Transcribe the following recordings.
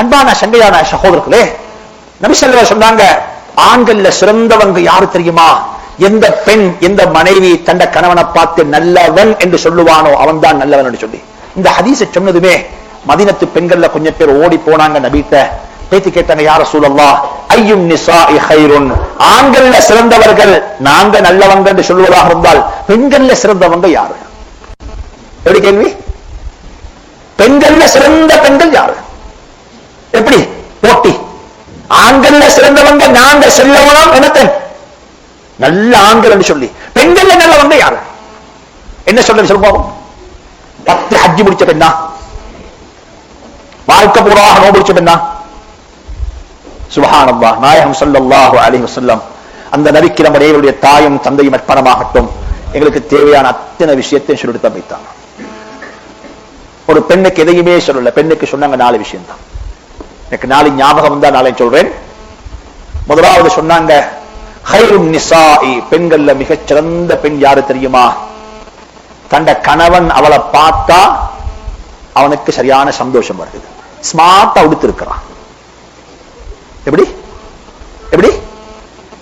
அன்பான சங்கையான சகோதரர்களே, நபி ஸல்லல்லாஹு அலைஹி சொன்னாங்க, ஆண்கள்ல சிறந்தவங்க யாரு தெரியுமா? எந்த பெண் எந்த மனைவி தண்ட கணவனை பார்த்து நல்லவன் என்று சொல்லுவானோ அவன் தான் நல்லவன் என்று சொல்லி இந்த ஹதீஸை சொன்னதுமே மதீனத்து பெண்கள்ல கொஞ்சம் பேர் ஓடி போனாங்க நபிட்ட. பேத்தி கேட்டாங்க, யா ரசூலல்லாஹ் ஐயும் நிசாஇ கைருன், ஆண்கள்ல சிறந்தவர்கள் நாங்க நல்லவங்க என்று சொல்லுவதாக இருந்தால் பெண்கள்ல சிறந்தவங்க யாரு? எப்படி கேள்வி? பெண்கள்ல சிறந்த பெண்கள் யாரு? எப்படி போட்டி? ஆண்கள்ல சிறந்தவங்க நாங்க செல்லவனம் என்னத்த நல்ல ஆண்கள் என்று சொல்லி பெண்கள்ல நல்லவங்க யாரு? என்ன சொல்ல சொல்லுவோம்? 10 ஹஜ்ஜி முடிச்ச பெண்ணா? வாழ்க்கை பூராக நோன்பு முடிச்ச பெண்ணா? சுப்ஹானல்லாஹ். நாயகம் ஸல்லல்லாஹு அலைஹி வஸல்லம் அந்த நபிக்கு நம்முடைய தாயும் தந்தையும் அர்ப்பணமாகட்டும், எங்களுக்கு தேவையான அத்தனை விஷயத்தையும் சொல்லி தம்பித்தான். ஒரு பெண்ணுக்கு எதையுமே சொல்லல, பெண்ணுக்கு சொன்னாங்க 4 விஷயம் தான். எனக்கு 4 ஞாபகம் வந்தா நாளை சொல்றேன். முதலாவது சொன்னாங்க, ஹைருன் நிசாஇ, பெண்கள்ல மிகச் சிறந்த பெண் யாரு தெரியுமா? தண்ட கணவன் அவளை பார்த்தா அவனுக்கு சரியான சந்தோஷம் வருது. ஸ்மார்ட்டா உடுத்திருக்கிறான். எப்படி எப்படி?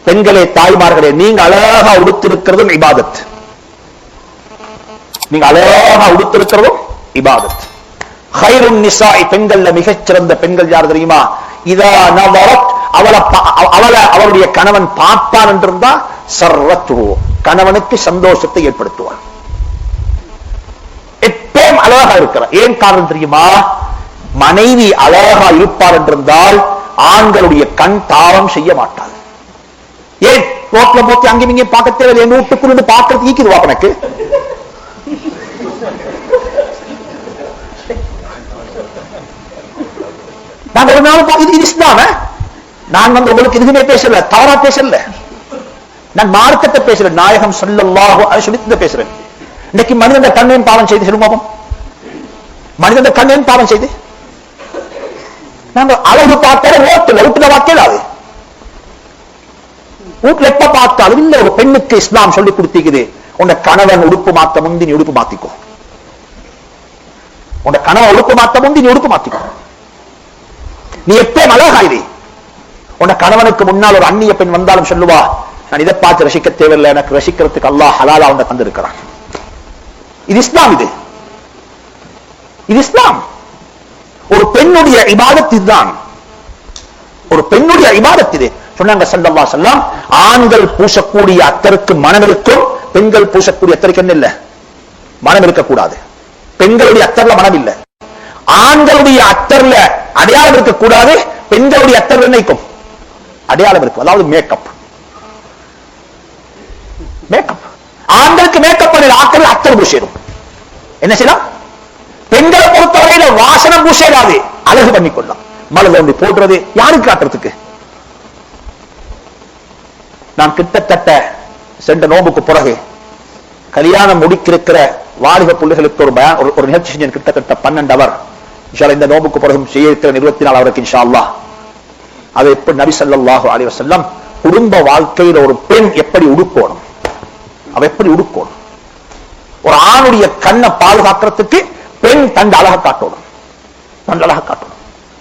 பெண்களே தாய்மார்களே, நீங்க அழகா உடுத்திருக்கிறதும் இபாதத். நீங்க அழகா உடுத்திருக்கிறதும் இபாதத். ஹைருன் நிசாஇ, பெண்கள்ல மிகச் சிறந்த பெண்கள் யார் தெரியுமா? இதா நவரத், அவளுடைய கணவன் பார்ப்பான் என்றிருந்தா சர்ரத்து, கணவனுக்கு சந்தோஷத்தை ஏற்படுத்துவான். எப்பவும் அழகா இருக்கிறார். ஏன் காரணம் தெரியுமா? மனைவி அழகா இருப்பார் என்றிருந்தால் ஆண்களுடைய கண் தாவம் செய்ய மாட்டாது. ஏன் ரோட்ல போட்டு அங்கே இங்கே பார்க்க தேவையில்லை, என் வீட்டுக்குள்ள பார்க்கறது ஈக்குதுவா எனக்கு? நான் ஒரு நாள் இது இஸ்லாம, நான் வந்து உங்களுக்கு எதுவுமே பேசல, தவறா பேசல, நான் மார்க்கத்தை பேசல, நாயகம் ஸல்லல்லாஹு அலைஹி வஸல்லம் பேசுறேன். இன்னைக்கு மனிதன் கண்ணையும் பாவம் செய்து சொல்லுவோம், மனிதன் கண்ணையும் பாவம் செய்து நாங்க அழகு பார்த்தாலும் ஓட்டுல வீட்டுல வாக்கலாது, வீட்டுல எப்ப பார்த்தாலும் இல்ல. ஒரு பெண்ணுக்கு இஸ்லாம் சொல்லி கொடுத்திக்குது, உன்னை கணவன் உடுப்பு மாத்த முந்தி நீ உடுப்பு மாத்திக்கோ, உன்னை கணவன் உடுப்பு மாத்த முந்தி நீ உடுப்பு மாத்திக்கோ. நீ எப்பயும் அழகாயிரு. உன்னை கணவனுக்கு முன்னால் ஒரு அந்நிய பெண் வந்தாலும் சொல்லுவா, நான் இதை பார்த்து ரசிக்க தேவையில்லை, எனக்கு ரசிக்கிறதுக்கு அல்லாஹ் ஹலாலா உன்னை தந்திருக்கிறான். இது இஸ்லாம். இது இஸ்லாம். ஒரு பெண்ணுடைய இபாதத் இதுதான். ஒரு பெண்ணுடைய இபாதத் இது. சொன்னாங்க ஸல்லல்லாஹு அலைஹி வஸல்லம், ஆண்கள் பூசக்கூடிய அத்தருக்கு மனம் இருக்கும், பெண்கள் பூசக்கூடிய அத்தருக்கு என்ன இல்ல, மனம் இருக்கக்கூடாது. பெண்களுடைய அத்தர்ல மனம் இல்ல, ஆண்களுடைய அத்தர்ல அடையாளம் இருக்கக்கூடாது, பெண்களுடைய அத்தர்ல என்ன இருக்கும், அடையாளம் இருக்கும். அதாவது மேக்கப். மேக்கப் ஆண்களுக்கு மேக்கப் பண்ணி ஆட்கள் அத்தர் பூசிடும். என்ன செய்யலாம்? பெண்களை பொறுத்தவரையில வாசனம் பூசையாது, அழகு பண்ணிக்கொள்ளலாம். மலர் ஒன்று போடுறது யாருக்கு காட்டுறதுக்கு? நான் கிட்டத்தட்ட சென்ற நோம்புக்கு பிறகு கல்யாணம் முடிக்கிற வாலிப பிள்ளைகளுக்கு ஒரு நிகழ்ச்சி செஞ்சேன். கிட்டத்தட்ட 12 அவர். இந்த நோம்புக்கு பிறகு செய்ய இருக்கிற 24 அவருக்கு இன்ஷா அல்லாஹ். அது எப்படி நபி ஸல்லல்லாஹு அலைஹி வஸல்லம் குடும்ப வாழ்க்கையில் ஒரு பெண் எப்படி உடுக்கணும், அவ எப்படி உடுக்கணும், ஒரு ஆணுடைய கண்ணை பாதுகாக்கிறதுக்கு பெண் தண்ட அழகா காட்டணும், தண்ட அழகா காட்டணும்.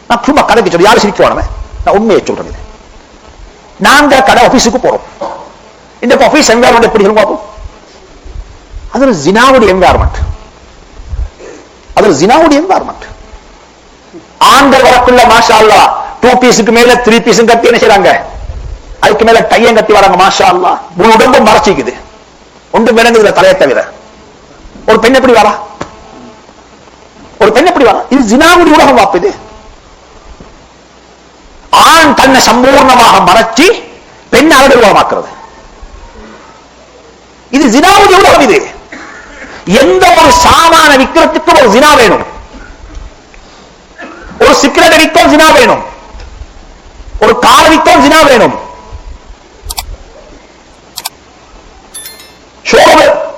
நான் சும்மா கதைக்கு சொல்லி யாரும் சிரிக்க, நான் உண்மையை சொல்றேன். நாங்க கடை ஆபீஸுக்கு போறோம். இந்த ஆபீஸ் என்வாயர்மெண்ட் எப்படி இருக்கும்? அது ஒரு ஜினாவுடைய என்வாயர்மெண்ட். அது ஒரு ஜினாவுடைய என்வாயர்மெண்ட். ஆண்கள் வரக்குள்ள மாஷா அல்லாஹ் 2 பீஸுக்கு மேல 3 பீஸும் கட்டி என்ன செய்றாங்க, அதுக்கு மேல டையம் கட்டி வராங்க. மாஷா அல்லாஹ் முழு உடம்பு மறைச்சிக்குது, ஒன்று விளங்குதுல தலையை தவிர. ஒரு பெண் எப்படி வரா? ஒரு பெண் எப்படி வரா? இது ஜினாவுடைய உலகம் வாப்புது. ஆண் தன்னை சம்பூர்ணமாக மறைச்சி பெண் அழகுமாக்குறது, இது ஜினாவுடைய உலகம். இது எந்த ஒரு சாமான விக்கிறதுக்கும் ஒரு ஜினா வேணும், ஒரு சிகரெட் விற்கும் ஜினா வேணும், ஒரு கார் விற்கும் ஜினா வேணும்.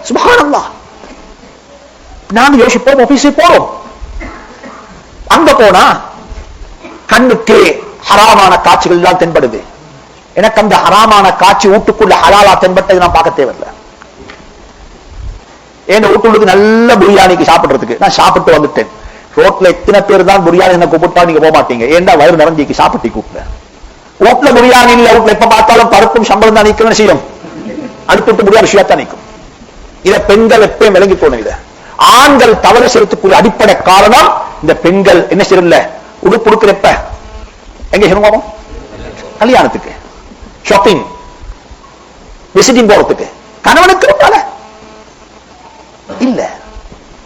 சுப்ஹானல்லாஹ். நாங்க யோசிப்போம், ஆபீஸுக்கு போறோம், அங்க போனா கண்ணுக்கு ஹராமான காட்சிகள் எல்லாம் தென்படுது. எனக்கு அந்த ஹராமான காட்சி வீட்டுக்குள்ள ஹலாலா தென்பட்டது நான் பார்க்க தேவையில்லை. ஏன் வீட்டுக்கு நல்ல பிரியாணிக்கு சாப்பிடுறதுக்கு நான் சாப்பிட்டு வந்துட்டேன், ரோட்ல எத்தனை பேர் தான் பிரியாணி என்ன கூப்பிட்டா நீங்க போக மாட்டீங்க, ஏன்டா வயிறு நிறைஞ்சிக்கு சாப்பிட்டு கூப்பிட. வீட்டுல பிரியாணி இல்ல, வீட்டுல எப்ப பார்த்தாலும் பருப்பும் சம்பளம் தான் நிக்கணும் செய்யும், அடுத்து முடியாத விஷயத்தான் நிற்கும். இதை பெண்கள் எப்பயும் விளங்கி போன. இதை ஆண்கள் தவறு செய்யறதுக்குரிய அடிப்படை காரணம் இந்த பெண்கள் என்ன செய்யல, உடுப்பு உடுக்கிறப்ப எங்க செய்யணும், கல்யாணத்துக்கு, ஷாப்பிங், விசிட்டிங் போறதுக்கு. கணவனுக்கு இல்ல,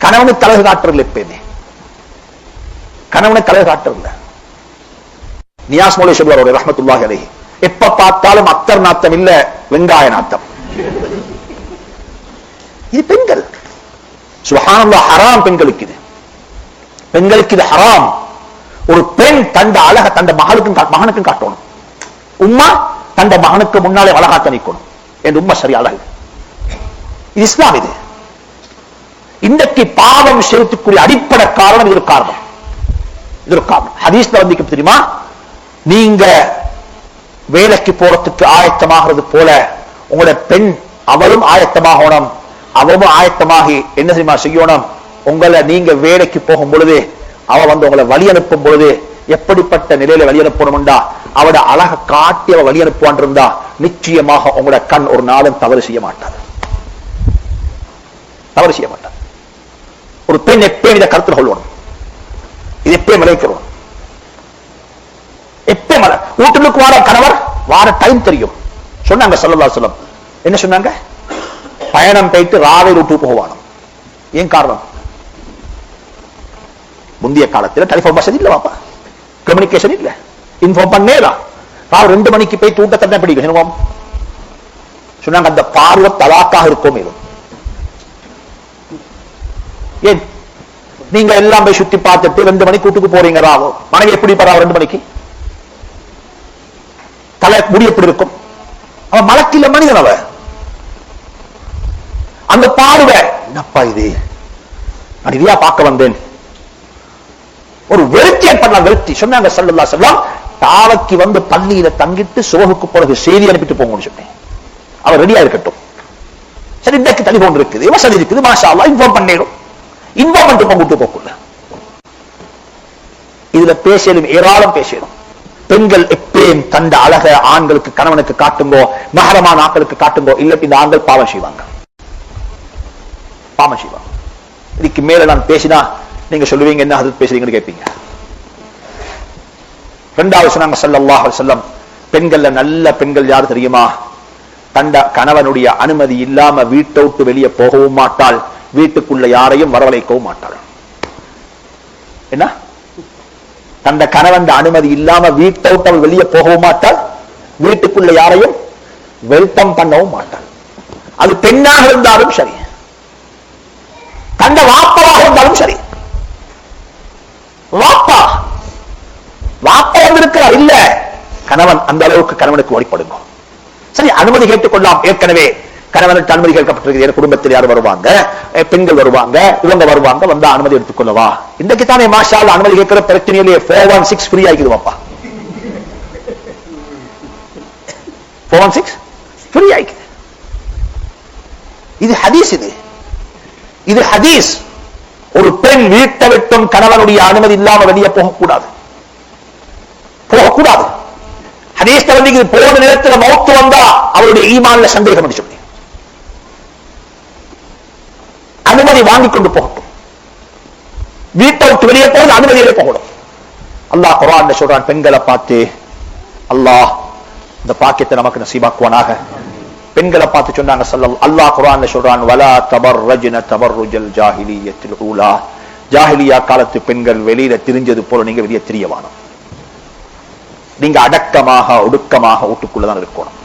கணவனுக்கு அழகு காட்டுறதுல எப்பயுமே கணவனுக்கு அழகு காட்டுறதுல. நியாஸ் மௌலவி சொல்வார் ரஹ்மத்துல்லாஹி அலைஹி, எப்ப பார்த்தாலும் அத்தர் நாத்தம் இல்ல, வெங்காய நாத்தம். இது பெண்கள் சுப்ஹானல்லாஹ் ஹராம். பெண்களுக்கு இது, பெண்களுக்கு இது ஹராம். ஒரு பெண் தண்ட அழக தண்ட மகனுக்கும் காட்டணும். உம்மா தண்ட மகனுக்கு முன்னாலே அழகாத்த நிற்கணும் என்று உம்மா சரி அழகு. இது இஸ்லாம். இது இன்றைக்கு பாவம் செய்யறதுக்குரிய அடிப்படை காரணம் இது. காரணம் இது ஒரு காரணம். ஹதீஸ்ல வந்து தெரியுமா, நீங்க வேலைக்கு போறதுக்கு ஆயத்தமாகிறது போல உங்களோட பெண் அவளும் ஆயத்தமாகணும், அவளும் ஆயத்தமாகி என்ன தெரியுமா செய்யணும், உங்களை நீங்க வேலைக்கு போகும் பொழுது அவ வந்து உங்களை வழி அனுப்பும் பொழுது எப்படிப்பட்ட நிலையில வழி அனுப்பணும்டா, அவட அழக காட்டி அவ வழி அனுப்புவான் இருந்தா நிச்சயமாக உங்களோட கண் ஒரு நாளும் தவறு செய்ய மாட்டார், தவறு செய்ய மாட்டார். ஒரு பெண் எப்பயும் இதை கருத்தில் கொள்ளணும், இது எப்பயும் விளைக்கிறோம். எப்பயும் வீட்டுக்கு வார கணவர் வார டைம் தெரியும். சொன்னாங்க ஸல்லல்லாஹு அலைஹி வஸல்லம், என்ன சொன்னாங்க, பயணம் போயிட்டு ராவை விட்டு போவானோ. ஏன் காரணம், முந்தைய காலத்தில் டெலிபோன் வசதி இல்ல, பாப்பா கம்யூனிகேஷன் இல்ல, இன்ஃபார்ம் பண்ணேதான். ராவ் 2 மணிக்கு போய் தூட்டத்தை பிடிக்கும் சொன்னாங்க, அந்த பார்வை தலாக்காக இருக்கும். ஏன் நீங்க எல்லாம் போய் சுத்தி பார்த்துட்டு 2 மணிக்கு கூட்டுக்கு போறீங்க, ராவோ மனைவி எப்படி பரவ 2 மணிக்கு தலை முடி எப்படி இருக்கும், அவன் மலக்கில்ல மனிதன். அவ அந்த பார்வை என்னப்பா இது, நான் இதையா பார்க்க வந்தேன், ஒரு வெறுத்தி ஏற்படலாம். வெறுத்தி சொன்னாங்க ஸல்லல்லாஹு அலைஹி வஸல்லம், தாவக்கி வந்து பள்ளியில தங்கிட்டு சோகுக்கு பிறகு செய்தி அனுப்பிட்டு போங்கன்னு சொன்னேன். அவர் ரெடியா இருக்கட்டும். சரி, இன்றைக்கு டெலிபோன் இருக்குது, வசதி இருக்குது, மாஷா அல்லாஹ் இன்ஃபார்ம் பண்ணிடும். இன்ஃபார்ம் பண்ணிட்டு போட்டு போக்குள்ள இதுல பேசலும் ஏராளம் பேசணும். பெண்கள் எப்பயும் தந்த அழக ஆண்களுக்கு கணவனுக்கு காட்டுங்கோ, மஹரமான ஆட்களுக்கு காட்டுங்கோ, இல்ல இந்த ஆண்கள் பாவம் செய்வாங்க, பாவம் செய்வாங்க. இதுக்கு மேல நான் பேசினா நீங்க சொல்லுவீங்க என்ன அது பேசுறீங்கன்னு கேட்பீங்க. 2வது சொன்னாங்க ஸல்லல்லாஹு அலைஹி வஸல்லம், பெண்கள்ல நல்ல பெண்கள் யார் தெரியுமா, தண்ட கணவனுடைய அனுமதி இல்லாம வீட்டை விட்டு வெளியே போகவும் மாட்டாள், வீட்டுக்குள்ள யாரையும் வரவழைக்கவும் மாட்டாள். என்ன, தந்த கணவன் அனுமதி இல்லாம வீட்டை விட்டு அவள் வெளியே போகவும் மாட்டாள், வீட்டுக்குள்ள யாரையும் வெல்கம் பண்ணவும் மாட்டாள். அது பெண்ணாக இருந்தாலும் சரி, தந்த வாப்பாவாக இருந்தாலும் சரி. வாப்பா வாப்பா வந்திருக்கிறார் இல்ல, கணவன் அந்த அளவுக்கு கணவனுக்கு வழிபடுங்க. சரி, அனுமதி கேட்டுக்கொள்ளலாம். ஏற்கனவே கணவனுக்கு அனுமதி கேட்கப்பட்டிருக்கிறது. குடும்பத்தில் யார் வருவாங்க, பெண்கள் வருவாங்க, இவங்க வருவாங்க, வந்தா அனுமதி எடுத்துக்கொள்ளவா. இன்றைக்கு தானே மாஷா அல்லாஹ் அனுமதி கேட்கிற பிரச்சனையிலேயே 416 ஃப்ரீ ஆகிக்குது. வாப்பா 416 ஃப்ரீ ஆகிக்குது. இது ஹதீஸ். இது ஹதீஸ். ஒரு பெண் வீட்டை விட்டும் கணவனுடைய அனுமதி இல்லாம வெளியே போகக்கூடாது, போகக்கூடாது. ஹதீஸ் வந்து போன நேரத்தில் மௌத்து வந்தா அவருடைய ஈமான்ல சந்தேகம் என்று சொல்லி அனுமதி வாங்கி கொண்டு போகட்டும். வீட்டை விட்டு வெளியே போகிறது அனுமதியிலே போகணும். அல்லாஹ் குர்ஆன்ல சொல்றான் பெண்களை பார்த்து, அல்லாஹ் இந்த பாக்கியத்தை நமக்கு நசீபாக்குவானாக. பெண்களை பார்த்து சொன்னாங்க அல்லாஹ் குர்ஆன்ல சொல்றான், வலா தபர்ரஜ்ன தபர்ருஜல் ஜாஹிலிய்யத்தில் ஊலா, ஜாஹிலியா காலத்து பெண்கள் வெளியில திரிஞ்சது போல நீங்க வெளியே திரியவானோம். நீங்க அடக்கமாக ஒடுக்கமாக வீட்டுக்குள்ளதான் இருக்கணும்.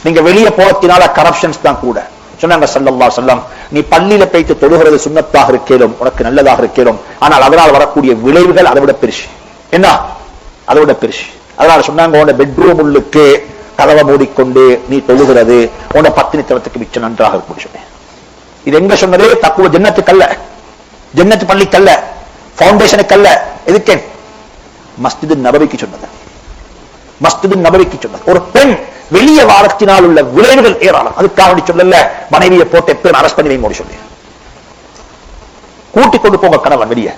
நீங்க வெளியே போறதுனால கரப்ஷன்ஸ் தான் கூட. சொன்னாங்க ஸல்லல்லாஹு அலைஹி வஸல்லம், நீ பள்ளியில போய்த்து தொழுகிறது சுன்னத்தாக இருக்கேலும், உனக்கு நல்லதாக இருக்கேலும், ஆனால் அதனால் வரக்கூடிய விளைவுகள் அதை விட பெருசு. என்ன, அதை விட பெருசு. அதனால சொன்னாங்க, உன்னை பெட்ரூம் உள்ளுக்கு கதவை மூடிக்கொண்டு நீ தொழுகிறது உன்னை பத்தினித்தனத்துக்கு மிச்சம் நன்றாக இருக்கும் சொன்னேன். இது எங்க சொன்னதே தக்குவ ஜன்னத்துக்கல்ல, ஜன்னத்து பள்ளிக்கல்ல, பவுண்டேஷனுக்கல்ல. எதுக்கே மஸ்ஜிது நபவிக்கு சொன்னது, மஸ்ஜிது நபவிக்கு சொன்னது. ஒரு பெண் வெளியே வாரத்தினால் உள்ள விளைவுகள் ஏராளம். அதுக்காக சொல்லல மனைவியை போட்டு எப்பயும் அரஸ்ட் பண்ணி வைங்க சொல்லி. கூட்டிக் கொண்டு போங்க கணவன் வெளியே,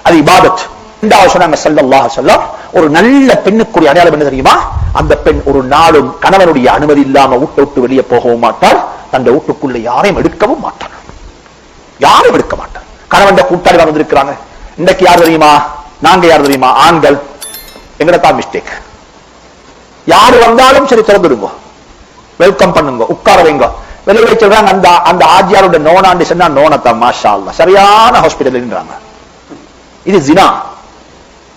அது இபாதத். இரண்டாவது சொன்னாங்க ஸல்லல்லாஹு அலைஹி வஸல்லம், ஒரு நல்ல பெண்ணுக்குரிய அடையாளம் என்ன தெரியுமா? அந்த பெண் ஒரு நாளும் கணவனுடைய அனுமதி இல்லாம வீட்டை விட்டு வெளியே போகவும் மாட்டாள், தன் வீட்டுக்குள்ள யாரையும் எடுக்கவும் மாட்டாள், யாரும் எடுக்க மாட்டாள். கணவன் கூட்டாளி வந்திருக்கிறாங்க, இன்றைக்கு யார் தெரியுமா? நாங்க யார் தெரியுமா? ஆண்கள். எங்கடா மிஸ்டேக். யாரு வந்தாலும் சரி திறந்துடுங்க, வெல்கம் பண்ணுங்க, உட்கார வைங்க. வெளியே சொல்றாங்க அந்த ஆஜியாருடைய நோனாண்டு சொன்னா நோனத்தான் மாஷா அல்லாஹ் சரியான ஹாஸ்பிட்டல். இது ஜினா.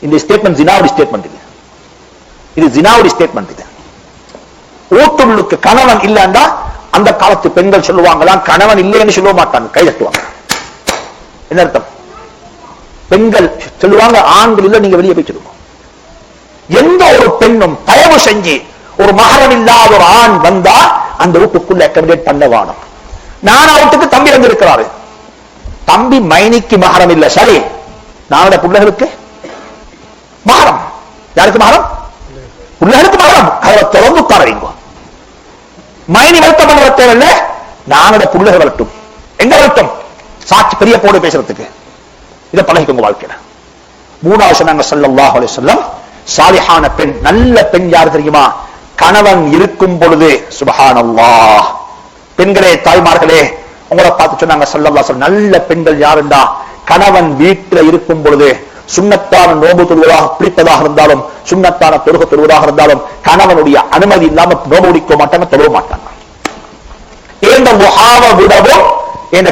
இந்த ஸ்டேட்மெண்ட் ஜினாவுடைய ஸ்டேட்மெண்ட். இது ஜினாவுடைய ஸ்டேட்மெண்ட். இது ஓட்டுள்ளுக்கு கணவன் இல்லைன்னா அந்த காலத்து பெண்கள் சொல்லுவாங்களாம், கணவன் இல்லைன்னு சொல்ல மாட்டாங்க, கை தட்டுவாங்க. என்ன அர்த்தம்? பெண்கள் சொல்லுவாங்க, ஆண்கள் இல்ல, நீங்க வெளியே போய் சொல்லுங்க. எந்த ஒரு பெண்ணும் தயவு செஞ்சு ஒரு மகரம் இல்லாத ஒரு ஆண் வந்தா அந்த வீட்டுக்குள்ள அக்கமடேட் பண்ண வானம். நான் வீட்டுக்கு தம்பி வந்திருக்கிறாரு, தம்பி மைனிக்கு மகரம் இல்ல, சரி, நானோட பிள்ளைகளுக்கு மகரம். யாருக்கு மகரம்? பிள்ளைகளுக்கு மகரம். அதை தொடர்ந்து உட்கார வைங்க. மைனி வருத்தம் பண்ண தேவையில்ல, நானோட பிள்ளைகள் வரட்டும். எங்க வரட்டும்? சாட்சி பெரிய போடு பேசுறதுக்கு. இதை பழகிக்கோங்க வாழ்க்கையில. மூணாவது சொன்னாங்க ஸல்லல்லாஹு அலைஹி வஸல்லம், சாலிஹான பெண், நல்ல பெண் யார் தெரியுமா? கணவன் இருக்கும் பொழுது. சுப்ஹானல்லாஹ். பெண்களே, தாய்மார்களே, உங்களை பார்த்து சொன்னாங்க ஸல்லல்லாஹு அலைஹி வஸல்லம், நல்ல பெண்கள் யாருண்டா கணவன் வீட்டில் இருக்கும் பொழுது சுன்னத்தான நோன்பு தொழுவதாக பிடிப்பதாக இருந்தாலும், சுன்னத்தான தொழுகை தொழுவதாக இருந்தாலும் கணவனுடைய அனுமதி இல்லாம நோன்பு முடிக்க மாட்டாங்க, தொழுவ மாட்டாங்க. இந்த முஹாவ விடவும் என்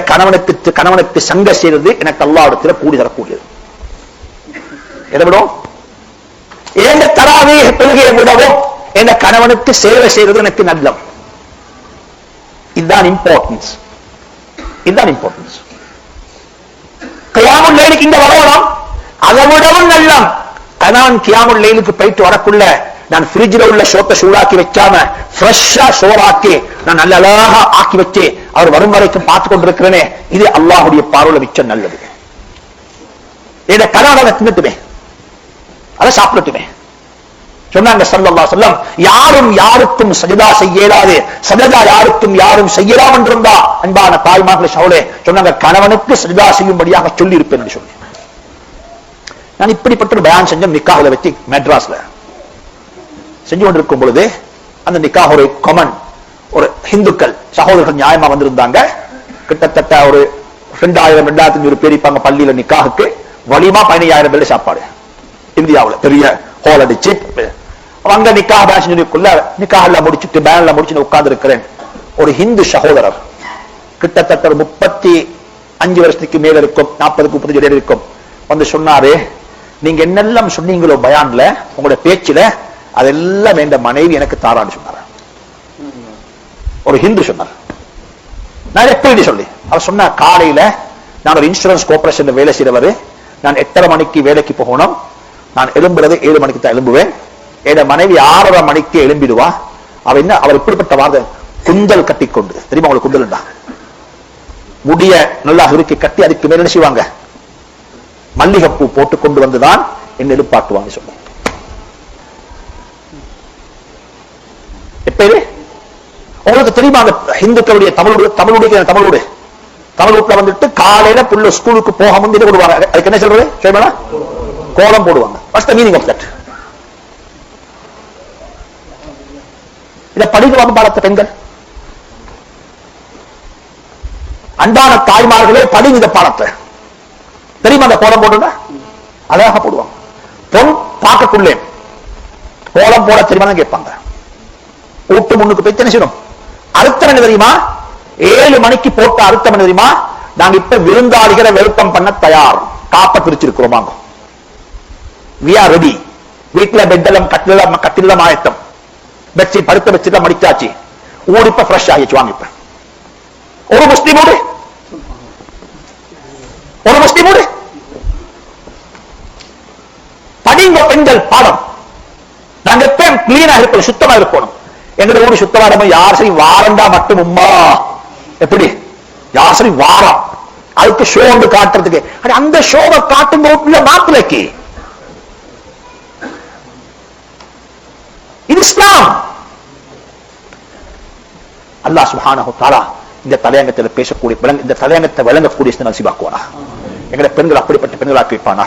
கணவனுக்கு சங்க செய்வது எனக்கு அல்லாஹ்விடத்தில் கூடி தரக்கூடியது. எதை விடும்? எந்த தராவீஹ் தொழுகையை விடவும் என் கணவனுக்கு சேவை செய்வது எனக்கு நல்லம். இதுதான் இம்பார்ட்டன்ஸ். இதுதான் இம்பார்ட்டன்ஸ். கியாமுல் லைலுக்கு இங்க வரணும், அதை விடவும் நல்லம். கணவன் கியாமுல் லைலுக்கு போயிட்டு வரக்குள்ள நான் ஃப்ரிட்ஜ்ல உள்ள சோத்தை சூடாக்கி வைக்காம ஃப்ரெஷ்ஷா சோறாக்கி நான் நல்ல அழகா ஆக்கி வச்சு அவர் வரும் வரைக்கும் பார்த்து கொண்டிருக்கிறேனே, இது அல்லாஹ்வுடைய பார்வையில மிச்சம் நல்லது. இதை கணவனை தின்னுட்டுமே, அதை சாப்பிடட்டுமே. சொன்னாங்க ஸல்லல்லாஹு அலைஹி வஸல்லம், யாரும் யாருக்கும் சஜதா செய்ய இயலாது, சஜதா யாருக்கும் யாரும் செய்யலாம் என்றிருந்தா அன்பான தாய்மார்களே சகோதரே, சொன்னாங்க கணவனுக்கு சஜதா செய்யும்படியாக சொல்லி இருப்பேன் என்று சொல்லி. நான் இப்படிப்பட்ட ஒரு பயான் செஞ்ச நிக்காஹ்ல வச்சு மெட்ராஸ்ல செஞ்சு கொண்டிருக்கும் பொழுது அந்த நிக்காஹ் ஒரு கமன் ஒரு இந்துக்கள் சகோதரர்கள் நியாயமா வந்திருந்தாங்க. கிட்டத்தட்ட ஒரு 2000-2500 பேர் இருப்பாங்க பள்ளியில. நிக்காஹுக்கு வலிமா 15000 பேர் சாப்பாடு. இந்தியாவுல பெரிய ஹோல் அடிச்சு அங்க நிக்காஹ் பேசுக்குள்ள நிக்காஹ் எல்லாம் முடிச்சுட்டு பேன்ல முடிச்சு உட்கார்ந்து இருக்கிறேன். ஒரு ஹிந்து சகோதரர் கிட்டத்தட்ட ஒரு 35 வருஷத்துக்கு மேல இருக்கும், 40-35 இருக்கும், வந்து சொன்னாரு, நீங்க என்னெல்லாம் சொன்னீங்களோ பயான்ல உங்களோட பேச்சுல அதெல்லாம் என் மனைவி எனக்கு தாரான்னு சொன்னார். ஒரு ஹிந்து சொன்னார். நான் எப்படி சொல்லி அவர் சொன்ன, காலையில நான் ஒரு இன்சூரன்ஸ் கார்பரேஷன்ல வேலை செய்யறவர், நான் 8:30 மணிக்கு வேலைக்கு போகணும், நான் எழும்புறது 7 மணிக்கு தான் எழும்புவேன். என் மனைவி 6:30 மணிக்கு எழும்பிடுவா. அவர் என்ன, அவர் இப்படிப்பட்ட வார்த்தை, குந்தல் கட்டி கொண்டு, தெரியுமா உங்களுக்கு குந்தல்? முடிய நல்லா இறுக்கி கட்டி அதுக்கு மேல என்ன செய்வாங்க, மல்லிகைப்பூ போட்டு கொண்டு வந்துதான் என்ன எழுப்பாட்டுவாங்க சொல்லுங்க. எப்ப இது உங்களுக்கு தெரியுமா? அந்த இந்துக்களுடைய தமிழ் வீட்டுல வந்துட்டு காலையில புள்ள ஸ்கூலுக்கு போக முந்தைய போடுவாங்க. அதுக்கு என்ன சொல்றது? கோலம் போடுவாங்க. What's the meaning of that? இத படிக்க பாடத்த பெண்கள், அன்பான தாய்மார்களே, படிங்க இந்த பாடத்தை. தெரியுமா அந்த கோலம் போடுறத? அழகா போடுவாங்க. பொன் பார்க்கக்குள்ளே கோலம் போட தெரியுமா கேட்பாங்க. வீட்டு முன்னுக்கு போய் என்ன செய்யணும்? அர்த்தம் என்ன தெரியுமா? 7 மணிக்கு போட்ட அர்த்தம் என்ன தெரியுமா? நாங்க இப்ப விருந்தாளிகளை வெல்கம் பண்ண தயார், காப்ப பிரிச்சிருக்கிறோம், வாங்க, we are ready. வீட்டுல பெட்டெல்லாம் கட்டிலாம் ஆயத்தம், பெட்ஷீட் படுத்த வச்சுதான் மடிச்சாச்சு, ஓடிப்ப ஃப்ரெஷ் ஆகிச்சு, வாங்க. இப்ப ஒரு முஸ்லீமோடு படிங்க பெண்கள் பாடம். நாங்க எப்ப கிளீனா இருக்கணும், சுத்தமா இருக்கணும். எங்க ஊரு சுத்தமா இருக்கும். யார் சரி வாரண்டா மட்டும் உம்மா, எப்படி யார் சரி வாரம் அதுக்கு ஷோ வந்து காட்டுறதுக்கு, அந்த ஷோவை காட்டும் போது மாப்பிளைக்கு இது இஸ்லாம். அல்லாஹ் சுப்ஹானஹு வ தஆலா இந்த தலையங்கத்தில் பேசக்கூடிய, இந்த தலையங்கத்தை விளங்கக்கூடிய நசீபாக்குவானா. எங்களை பெண்கள் அப்படிப்பட்ட பெண்களாக்கி வைப்பானா.